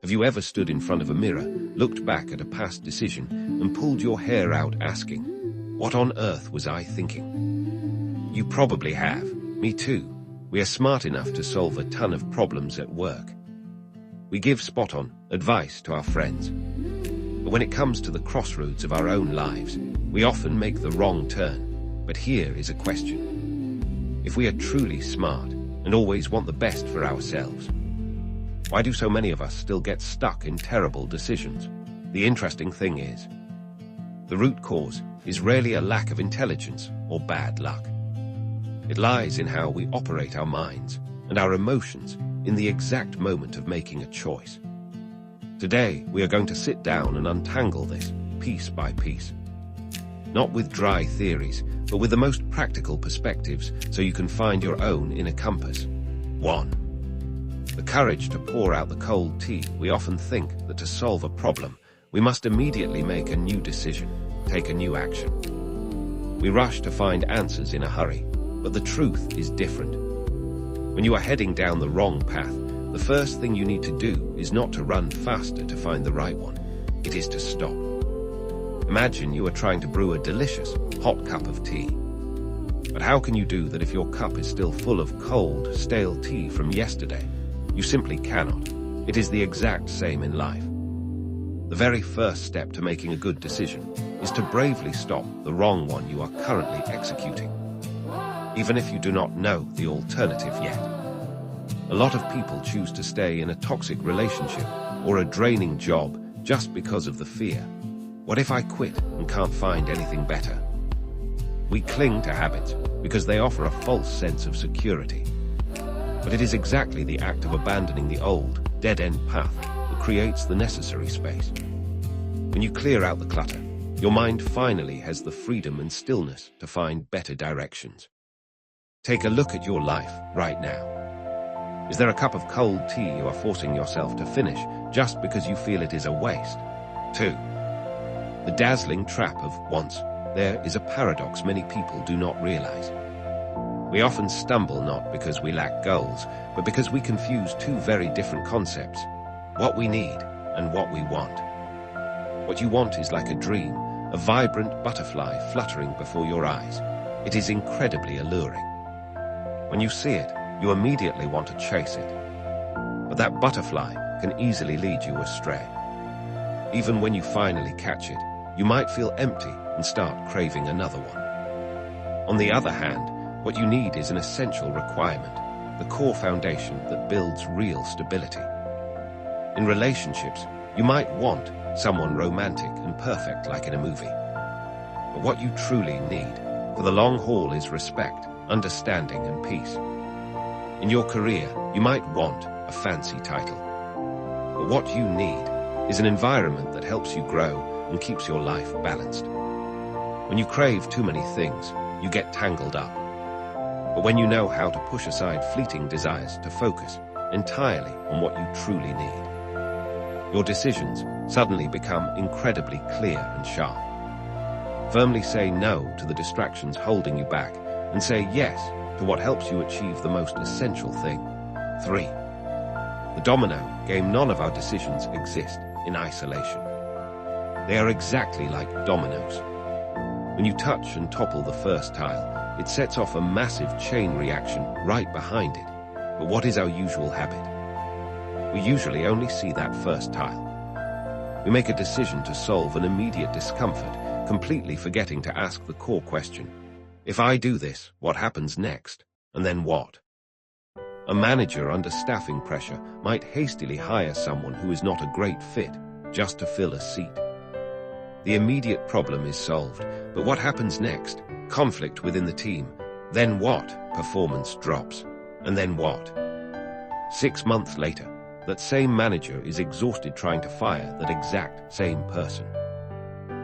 Have you ever stood in front of a mirror, looked back at a past decision, and pulled your hair out asking, "What on earth was I thinking?" You probably have. Me too. We are smart enough to solve a ton of problems at work. We give spot-on advice to our friends. But when it comes to the crossroads of our own lives, we often make the wrong turn. But here is a question. If we are truly smart and always want the best for ourselves, why do so many of us still get stuck in terrible decisions? The interesting thing is, the root cause is rarely a lack of intelligence or bad luck. It lies in how we operate our minds and our emotions in the exact moment of making a choice. Today, we are going to sit down and untangle this piece by piece. Not with dry theories, but with the most practical perspectives so you can find your own inner compass. 1. The courage to pour out the cold tea. We often think that to solve a problem, we must immediately make a new decision, take a new action. We rush to find answers in a hurry, but the truth is different. When you are heading down the wrong path, the first thing you need to do is not to run faster to find the right one. It is to stop. Imagine you are trying to brew a delicious, hot cup of tea. But how can you do that if your cup is still full of cold, stale tea from yesterday? You simply cannot. It is the exact same in life. The very first step to making a good decision is to bravely stop the wrong one you are currently executing, even if you do not know the alternative yet. A lot of people choose to stay in a toxic relationship or a draining job just because of the fear. What if I quit and can't find anything better? We cling to habits because they offer a false sense of security. But it is exactly the act of abandoning the old, dead-end path that creates the necessary space. When you clear out the clutter, your mind finally has the freedom and stillness to find better directions. Take a look at your life right now. Is there a cup of cold tea you are forcing yourself to finish just because you feel it is a waste? 2. The dazzling trap of once. There is a paradox many people do not realize. We often stumble not because we lack goals, but because we confuse two very different concepts: what we need and what we want. What you want is like a dream, a vibrant butterfly fluttering before your eyes. It is incredibly alluring. When you see it, you immediately want to chase it. But that butterfly can easily lead you astray. Even when you finally catch it, you might feel empty and start craving another one. On the other hand, what you need is an essential requirement, the core foundation that builds real stability. In relationships, you might want someone romantic and perfect like in a movie. But what you truly need for the long haul is respect, understanding, and peace. In your career, you might want a fancy title. But what you need is an environment that helps you grow and keeps your life balanced. When you crave too many things, you get tangled up. But when you know how to push aside fleeting desires to focus entirely on what you truly need, your decisions suddenly become incredibly clear and sharp. Firmly say no to the distractions holding you back and say yes to what helps you achieve the most essential thing. 3. The domino game. None of our decisions exist in isolation. They are exactly like dominoes. When you touch and topple the first tile, it sets off a massive chain reaction right behind it. But what is our usual habit? We usually only see that first tile. We make a decision to solve an immediate discomfort, completely forgetting to ask the core question: if I do this, what happens next? And then what? A manager under staffing pressure might hastily hire someone who is not a great fit just to fill a seat. The immediate problem is solved, but what happens next? Conflict within the team. Then what? Performance drops. And then what? 6 months later, that same manager is exhausted trying to fire that exact same person.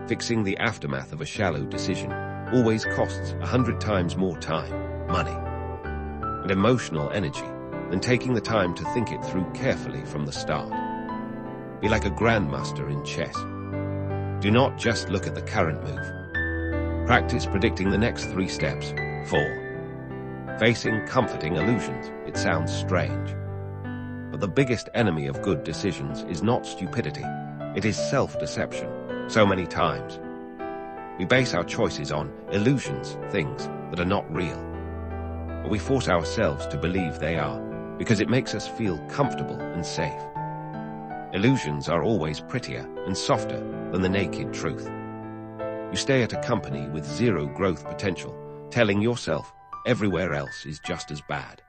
Fixing the aftermath of a shallow decision always costs 100 times more time, money, and emotional energy than taking the time to think it through carefully from the start. Be like a grandmaster in chess. Do not just look at the current move. Practice predicting the next 3 steps. 4. Facing comforting illusions. It sounds strange. But the biggest enemy of good decisions is not stupidity, it is self-deception, so many times. We base our choices on illusions, things that are not real. But we force ourselves to believe they are, because it makes us feel comfortable and safe. Illusions are always prettier and softer than the naked truth. You stay at a company with zero growth potential, telling yourself everywhere else is just as bad.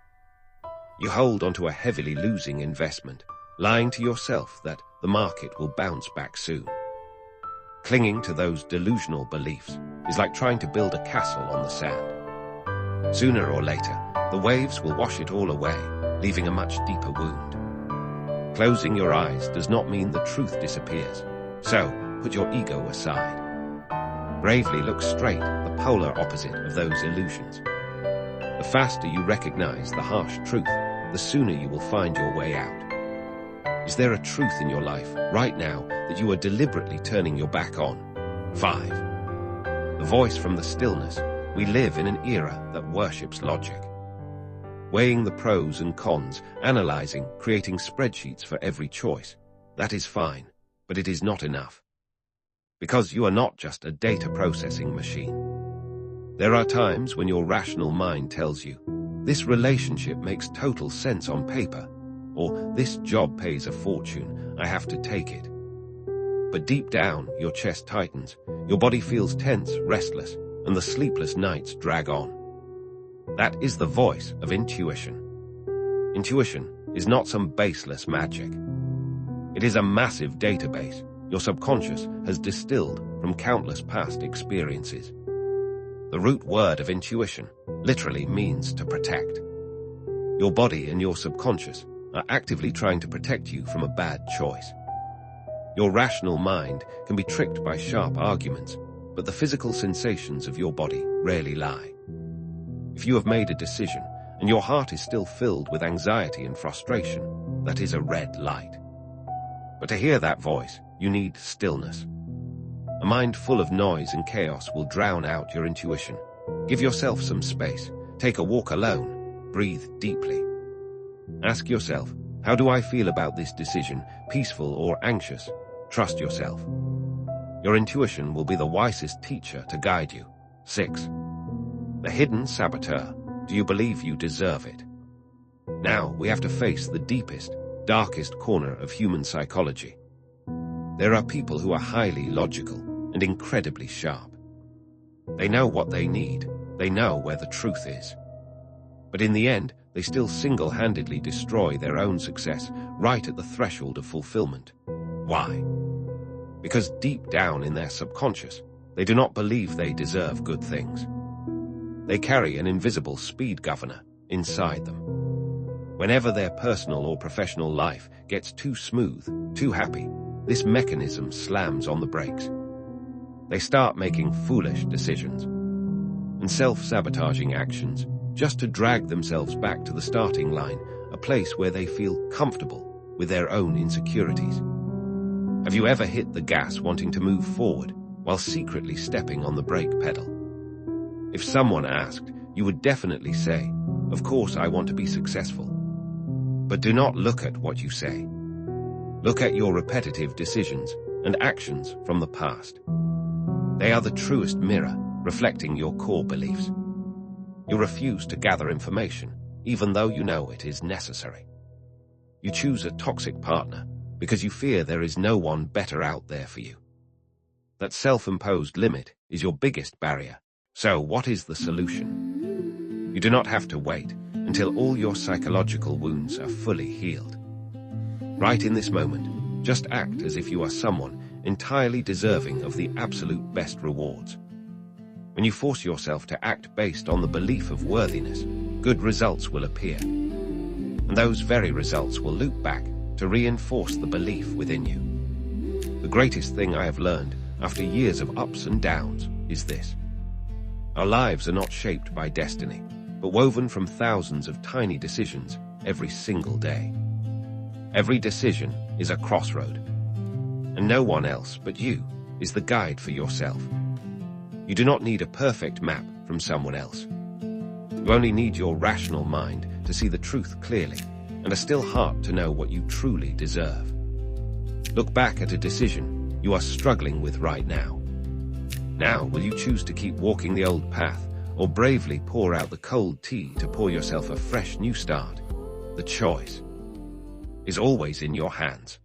You hold onto a heavily losing investment, lying to yourself that the market will bounce back soon. Clinging to those delusional beliefs is like trying to build a castle on the sand. Sooner or later, the waves will wash it all away, leaving a much deeper wound. Closing your eyes does not mean the truth disappears, so put your ego aside. Bravely look straight, the polar opposite of those illusions. The faster you recognize the harsh truth, the sooner you will find your way out. Is there a truth in your life right now that you are deliberately turning your back on? 5. The voice from the stillness. We live in an era that worships logic. Weighing the pros and cons, analyzing, creating spreadsheets for every choice. That is fine, but it is not enough. Because you are not just a data processing machine. There are times when your rational mind tells you, this relationship makes total sense on paper, or this job pays a fortune, I have to take it. But deep down, your chest tightens, your body feels tense, restless, and the sleepless nights drag on. That is the voice of intuition. Intuition is not some baseless magic. It is a massive database your subconscious has distilled from countless past experiences. The root word of intuition literally means to protect. Your body and your subconscious are actively trying to protect you from a bad choice. Your rational mind can be tricked by sharp arguments, but the physical sensations of your body rarely lie. If you have made a decision and your heart is still filled with anxiety and frustration, that is a red light. But to hear that voice, you need stillness. A mind full of noise and chaos will drown out your intuition. Give yourself some space. Take a walk alone. Breathe deeply. Ask yourself, how do I feel about this decision, peaceful or anxious? Trust yourself. Your intuition will be the wisest teacher to guide you. 6. The hidden saboteur. Do you believe you deserve it? Now we have to face the deepest, darkest corner of human psychology. There are people who are highly logical and incredibly sharp. They know what they need. They know where the truth is. But in the end, they still single-handedly destroy their own success right at the threshold of fulfillment. Why? Because deep down in their subconscious, they do not believe they deserve good things. They carry an invisible speed governor inside them. Whenever their personal or professional life gets too smooth, too happy, this mechanism slams on the brakes. They start making foolish decisions and self-sabotaging actions just to drag themselves back to the starting line, a place where they feel comfortable with their own insecurities. Have you ever hit the gas wanting to move forward while secretly stepping on the brake pedal? If someone asked, you would definitely say, of course I want to be successful. But do not look at what you say. Look at your repetitive decisions and actions from the past. They are the truest mirror, reflecting your core beliefs. You refuse to gather information, even though you know it is necessary. You choose a toxic partner because you fear there is no one better out there for you. That self-imposed limit is your biggest barrier. So what is the solution? You do not have to wait until all your psychological wounds are fully healed. Right in this moment, just act as if you are someone entirely deserving of the absolute best rewards. When you force yourself to act based on the belief of worthiness, good results will appear. And those very results will loop back to reinforce the belief within you. The greatest thing I have learned after years of ups and downs is this. Our lives are not shaped by destiny, but woven from thousands of tiny decisions every single day. Every decision is a crossroad, and no one else but you is the guide for yourself. You do not need a perfect map from someone else. You only need your rational mind to see the truth clearly, and a still heart to know what you truly deserve. Look back at a decision you are struggling with right now. Now, will you choose to keep walking the old path, or bravely pour out the cold tea to pour yourself a fresh new start? The choice is always in your hands.